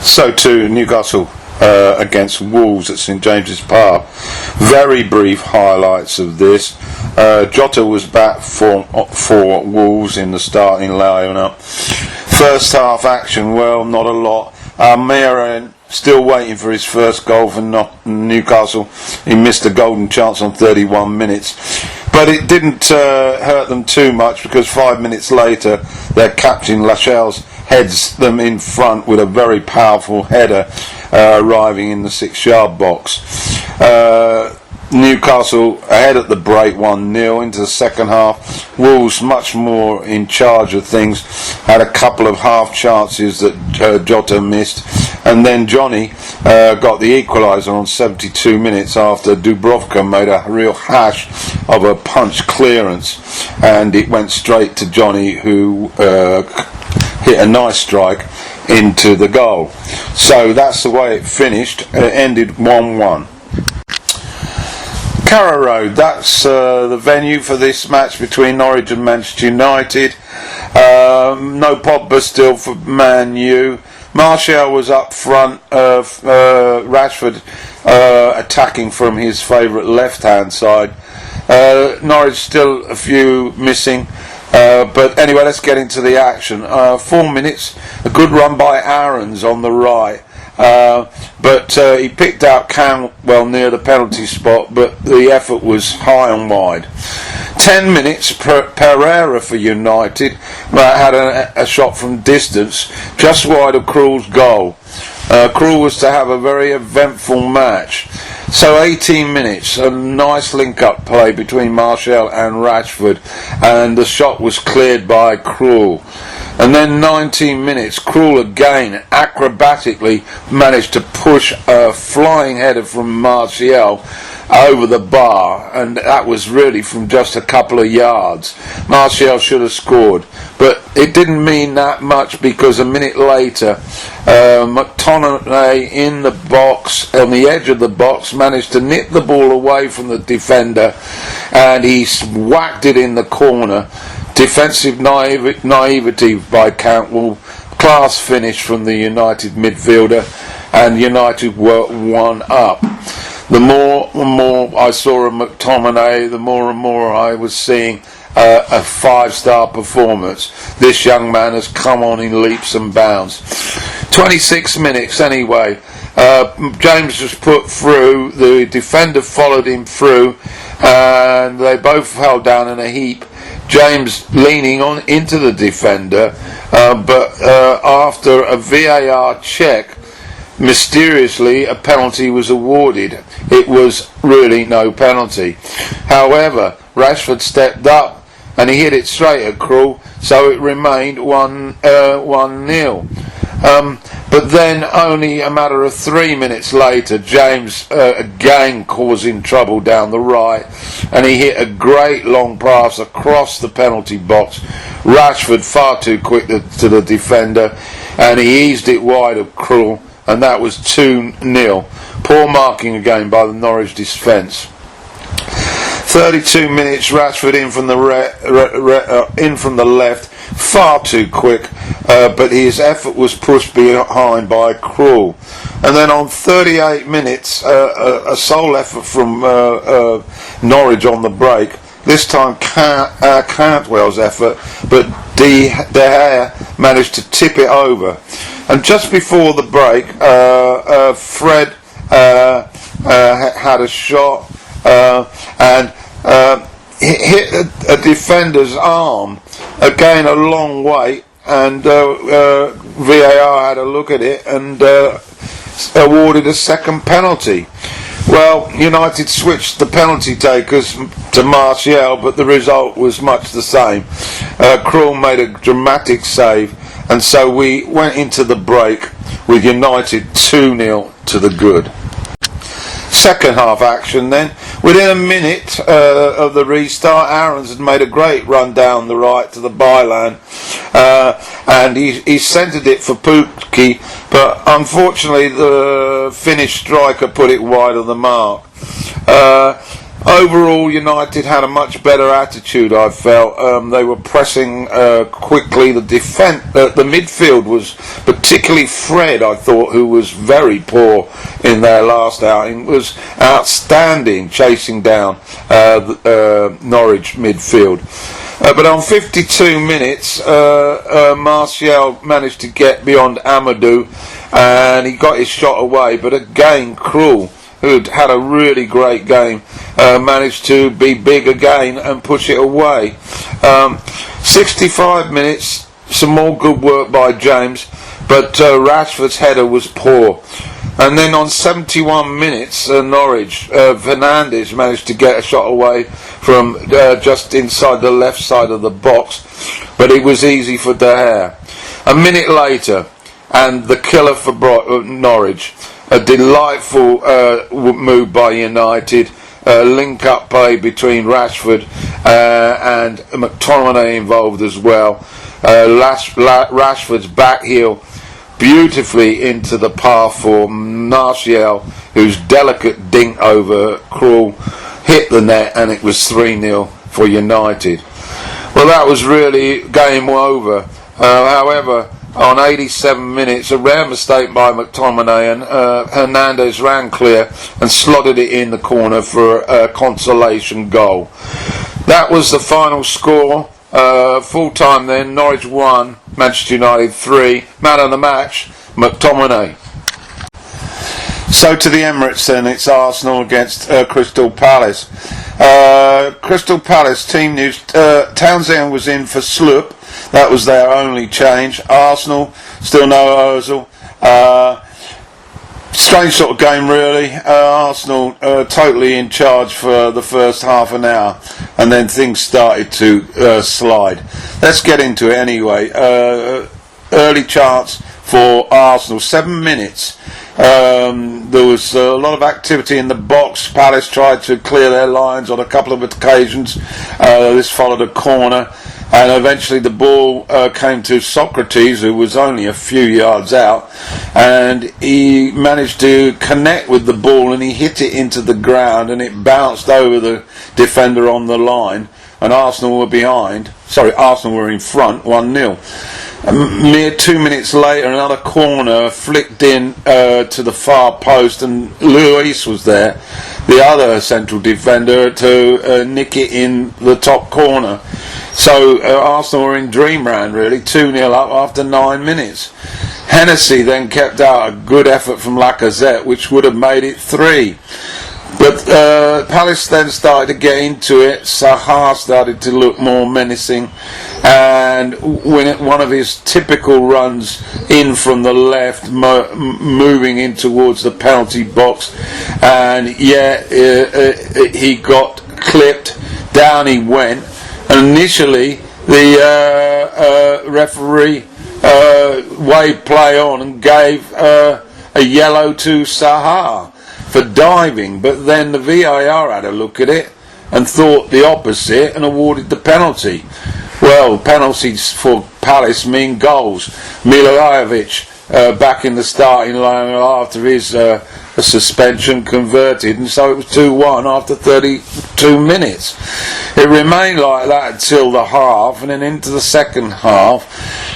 So to Newcastle against Wolves at St James's Park. Very brief highlights of this. Jota was back for Wolves in the starting lineup. First half action, well, not a lot. Almiron still waiting for his first goal for Newcastle. He missed a golden chance on 31 minutes. But it didn't hurt them too much, because 5 minutes later their captain Lascelles heads them in front with a very powerful header arriving in the 6-yard box. Newcastle ahead at the break 1-0 into the second half. Wolves much more in charge of things, had a couple of half chances that Jota missed, and then Johnny got the equaliser on 72 minutes after Dubravka made a real hash of a punch clearance, and it went straight to Johnny, who hit a nice strike into the goal. So that's the way it finished. It ended 1-1. Carrow Road, that's the venue for this match between Norwich and Manchester United. No Pogba still for Man U. Martial was up front, Rashford attacking from his favourite left-hand side. Norwich still a few missing. But anyway, let's get into the action. 4 minutes, a good run by Aarons on the right. But he picked out Cantwell near the penalty spot, but the effort was high and wide. 10 minutes, Pereira for United had a shot from distance, just wide of Krul's goal. Krul was to have a very eventful match. So 18 minutes, a nice link-up play between Martial and Rashford, and the shot was cleared by Krul. And then 19 minutes, Krul again acrobatically managed to push a flying header from Martial over the bar, and that was really from just a couple of yards. Martial should have scored, but it didn't mean that much, because a minute later McTominay in the box, on the edge of the box, managed to nip the ball away from the defender, and he whacked it in the corner. Defensive naivety by Cantwell, class finish from the United midfielder, and United were 1 up. The more and more I saw of McTominay, the more and more I was seeing a 5-star performance. This young man has come on in leaps and bounds. 26 minutes anyway. James was put through, the defender followed him through, and they both fell down in a heap. James leaning on into the defender, but after a VAR check, mysteriously a penalty was awarded. It was really no penalty. However, Rashford stepped up and he hit it straight at Krul, so it remained 1-0. But then only a matter of 3 minutes later, James again causing trouble down the right, and he hit a great long pass across the penalty box. Rashford far too quick to the defender, and he eased it wide of Krul, and that was 2-0. Poor marking again by the Norwich defence. 32 minutes, Rashford in from the left, far too quick, but his effort was pushed behind by Krul. And then on 38 minutes, a sole effort from Norwich on the break. This time Cantwell's effort, but De Gea managed to tip it over. And just before the break, Fred had a shot and hit a defender's arm, again a long way, and VAR had a look at it and awarded a second penalty. Well, United switched the penalty takers to Martial, but the result was much the same. Krul made a dramatic save, and so we went into the break with United 2-0 to the good. Second half action then. Within a minute of the restart, Aarons had made a great run down the right to the byline, and he centred it for Pukki, but unfortunately the Finnish striker put it wide of the mark. Overall, United had a much better attitude, I felt. They were pressing quickly. The midfield was particularly Fred, I thought, who was very poor in their last outing, was outstanding chasing down Norwich midfield. But on 52 minutes, Martial managed to get beyond Amadou, and he got his shot away. But again, Krul, who'd had a really great game, managed to be big again and push it away. 65 minutes, some more good work by James, but Rashford's header was poor. And then on 71 minutes, Norwich, Fernandes managed to get a shot away from just inside the left side of the box, but it was easy for De Gea. A minute later, and the killer for Norwich, a delightful move by United, link-up play between Rashford and McTominay involved as well. Rashford's back heel beautifully into the path for Martial, whose delicate dink over Krul hit the net, and it was 3-0 for United. Well, that was really game over. However, on 87 minutes, a rare mistake by McTominay, and Hernandez ran clear and slotted it in the corner for a consolation goal. That was the final score. Full time then, Norwich 1, Manchester United 3. Man of the match, McTominay. So to the Emirates then, it's Arsenal against Crystal Palace. Crystal Palace team news, Townsend was in for Sloop. That was their only change. Arsenal, still no Ozil. Strange sort of game really. Arsenal totally in charge for the first half an hour, and then things started to slide. Let's get into it anyway. Early chance for Arsenal, 7 minutes. There was a lot of activity in the box. Palace tried to clear their lines on a couple of occasions. This followed a corner, and eventually the ball came to Socrates, who was only a few yards out, and he managed to connect with the ball, and he hit it into the ground, and it bounced over the defender on the line, and Arsenal were in front 1-0. A mere 2 minutes later, another corner flicked in to the far post, and Luis was there, the other central defender, to nick it in the top corner. So Arsenal were in dreamland really, 2-0 up after 9 minutes. Hennessy then kept out a good effort from Lacazette, which would have made it 3. But Palace then started to get into it. Zaha started to look more menacing, and when one of his typical runs in from the left, moving in towards the penalty box, and he got clipped. Down he went, and initially the referee waved play on and gave a yellow to Zaha for diving, but then the VAR had a look at it and thought the opposite and awarded the penalty. Well, penalties for Palace mean goals. Milivojevic back in the starting line after his suspension converted, and so it was 2-1 after 32 minutes. It remained like that until the half, and then into the second half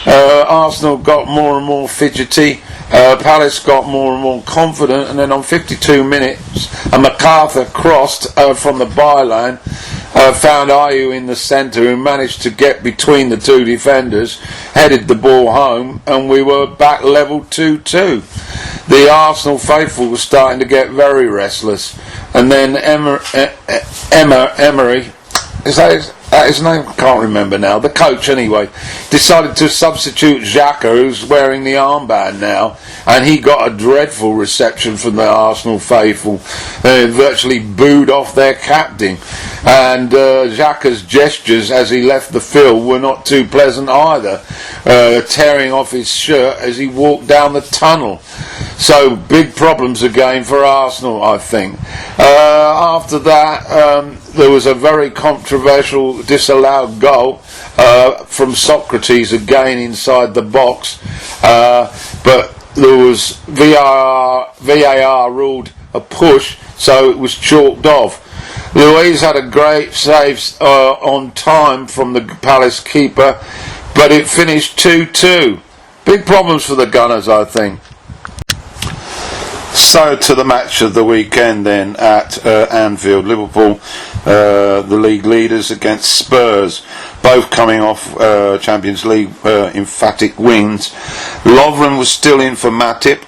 Arsenal got more and more fidgety. Palace got more and more confident, and then on 52 minutes a MacArthur crossed from the byline, found Ayew in the centre, who managed to get between the two defenders, headed the ball home, and we were back level 2-2. The Arsenal faithful was starting to get very restless, and then Emery, is that his name? I can't remember now. The coach, anyway, decided to substitute Xhaka, who's wearing the armband now, and he got a dreadful reception from the Arsenal faithful. They virtually booed off their captain, and Xhaka's gestures as he left the field were not too pleasant either, tearing off his shirt as he walked down the tunnel. So big problems again for Arsenal, I think. After that, there was a very controversial disallowed goal from Socrates again inside the box, but there was VAR ruled a push, so it was chalked off. Luiz had a great save on time from the Palace keeper, but it finished 2-2. Big problems for the Gunners, I think. So to the match of the weekend then at Anfield. Liverpool, the league leaders, against Spurs, both coming off Champions League emphatic wins. Lovren was still in for Matip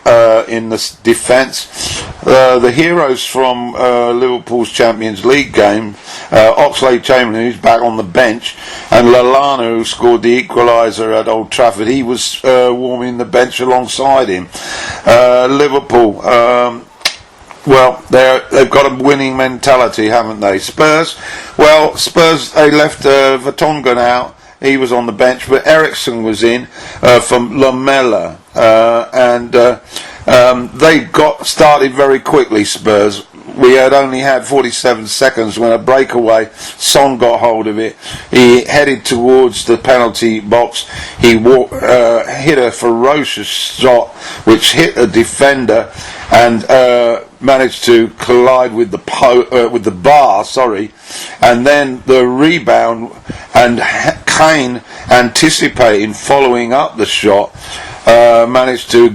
in the defence. The heroes from Liverpool's Champions League game, Oxlade-Chamberlain, who's back on the bench, and Lallana, who scored the equaliser at Old Trafford, he was warming the bench alongside him. Liverpool, well, they've got a winning mentality, haven't they? Spurs, they left Vertonghen out. He was on the bench, but Eriksen was in from Lamela, and they got started very quickly, Spurs. We had only had 47 seconds when a breakaway, Son got hold of it. He headed towards the penalty box. He hit a ferocious shot which hit a defender and managed to collide with the bar, and then the rebound, and Kane, anticipating following up the shot, managed to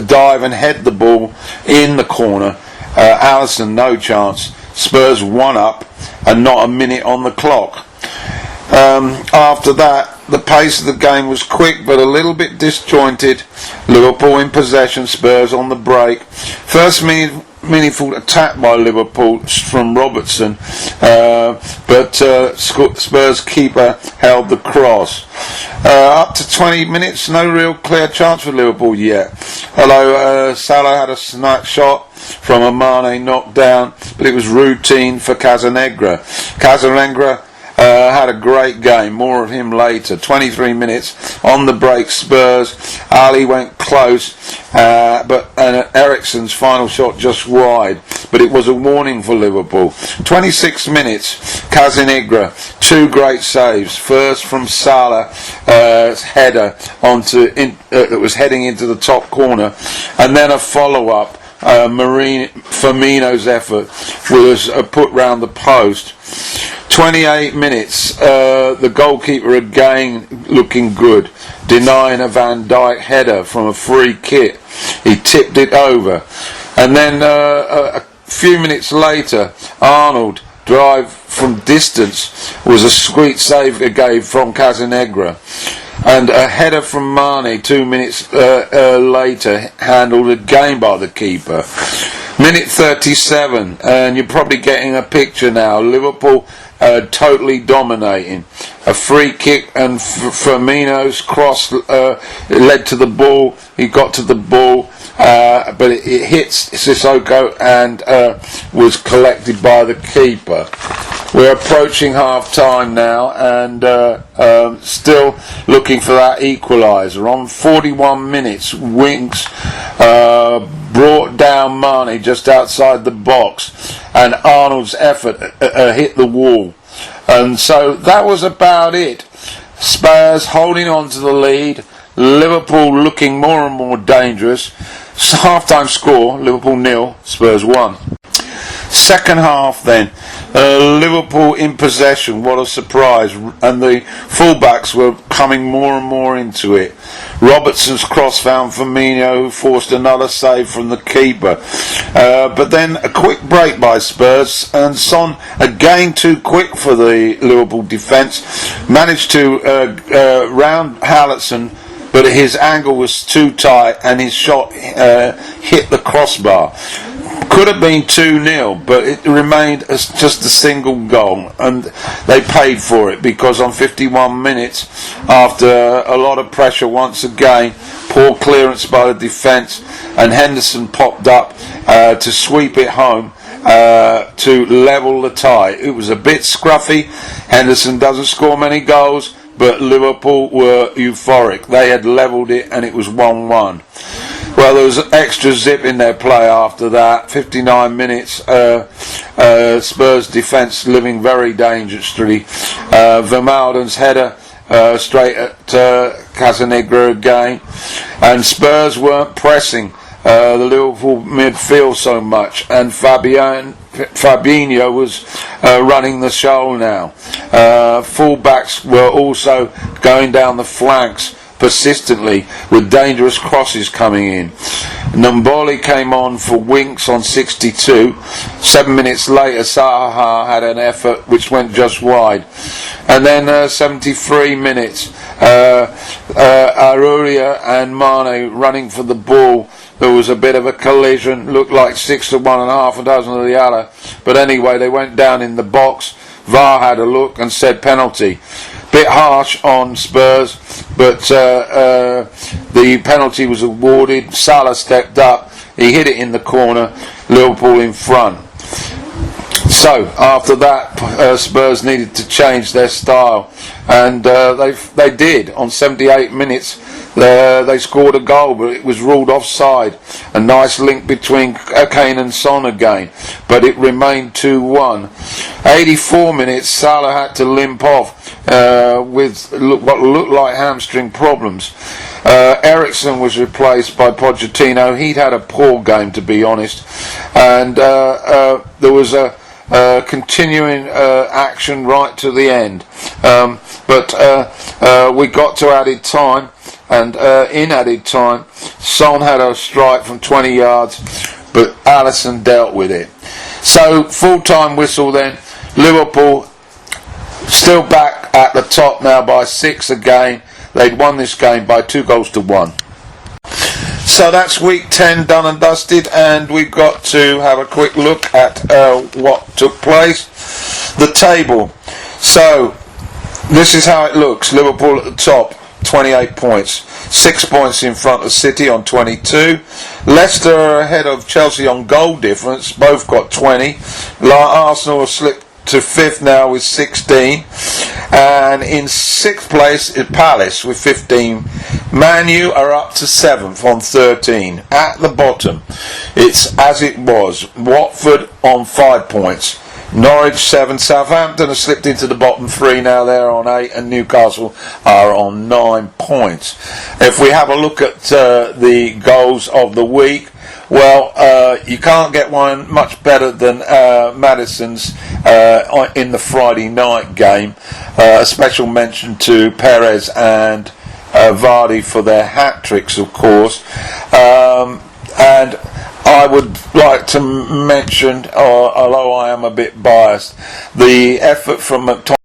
dive and head the ball in the corner. Alisson, no chance. Spurs 1 up and not a minute on the clock. After that, the pace of the game was quick but a little bit disjointed. Liverpool in possession, Spurs on the break. First meaningful attack by Liverpool from Robertson, but Spurs keeper held the cross. Up to 20 minutes, no real clear chance for Liverpool yet. Although Salah had a snapshot from a Mane knockdown, but it was routine for Casanegra. Casanegra had a great game, more of him later. 23 minutes on the break, Spurs. Ali went close, but Eriksen's final shot just wide, but it was a warning for Liverpool. 26 minutes, Casanegra, 2 great saves. First from Salah's header that was heading into the top corner, and then a follow-up. Firmino's effort was put round the post. 28 minutes, the goalkeeper again looking good, denying a Van Dijk header from a free kick. He tipped it over, and then a few minutes later, Arnold drive from distance was a sweet save again from Casanegra. And a header from Mane 2 minutes later, handled again by the keeper. Minute 37, and you're probably getting a picture now. Liverpool totally dominating. A free kick, and Firmino's cross led to the ball. He got to the ball, but it hits Sissoko and was collected by the keeper. We're approaching half time now, and still looking for that equaliser. On 41 minutes, Winks brought down Mane just outside the box, and Arnold's effort hit the wall. And so that was about it. Spurs holding on to the lead, Liverpool looking more and more dangerous. Half-time score, Liverpool 0, Spurs 1. Second half then, Liverpool in possession, what a surprise, and the fullbacks were coming more and more into it. Robertson's cross found Firmino, who forced another save from the keeper, but then a quick break by Spurs, and Son, again too quick for the Liverpool defence, managed to round Alisson, but his angle was too tight and his shot hit the crossbar. Could have been 2-0, but it remained as just a single goal, and they paid for it, because on 51 minutes, after a lot of pressure once again, poor clearance by the defence, and Henderson popped up to sweep it home to level the tie. It was a bit scruffy. Henderson doesn't score many goals, but Liverpool were euphoric. They had levelled it, and it was 1-1. Well, there was extra zip in their play after that. 59 minutes, Spurs defence living very dangerously. Vermaelden's header straight at Casanegra again, and Spurs weren't pressing. the Liverpool midfield so much, and Fabinho was running the show now. Fullbacks were also going down the flanks persistently with dangerous crosses coming in. Ndombele came on for Winks on 62. 7 minutes later, Zaha had an effort which went just wide. And then 73 minutes, Aurier and Mane running for the ball. There was a bit of a collision, looked like 6 to 1 and half a dozen of the other. But anyway, they went down in the box. VAR had a look and said penalty. Bit harsh on Spurs, but the penalty was awarded. Salah stepped up, he hit it in the corner, Liverpool in front. So after that, Spurs needed to change their style, and they did. On 78 minutes, they scored a goal, but it was ruled offside. A nice link between Kane and Son again, but it remained 2-1. 84 minutes, Salah had to limp off with what looked like hamstring problems. Eriksen was replaced by Pochettino. He'd had a poor game, to be honest, and there was a continuing action right to the end, but we got to added time, and in added time Son had a strike from 20 yards, but Alisson dealt with it. So full time whistle then. Liverpool still back at the top now by 6 again. They'd won this game by 2-1. So that's week 10 done and dusted, and we've got to have a quick look at what took place. The table. So this is how it looks. Liverpool at the top, 28 points. 6 points in front of City on 22. Leicester are ahead of Chelsea on goal difference. Both got 20. Arsenal have slipped to 5th now with 16, and in 6th place is Palace with 15. Man U are up to 7th on 13. At the bottom, it's as it was. Watford on 5 points. Norwich 7. Southampton have slipped into the bottom 3 now. They're on 8, and Newcastle are on 9 points. If we have a look at the goals of the week, well, you can't get one much better than Maddison's in the Friday night game. A special mention to Perez and Vardy for their hat-tricks, of course. And I would like to mention, although I am a bit biased, the effort from McTominay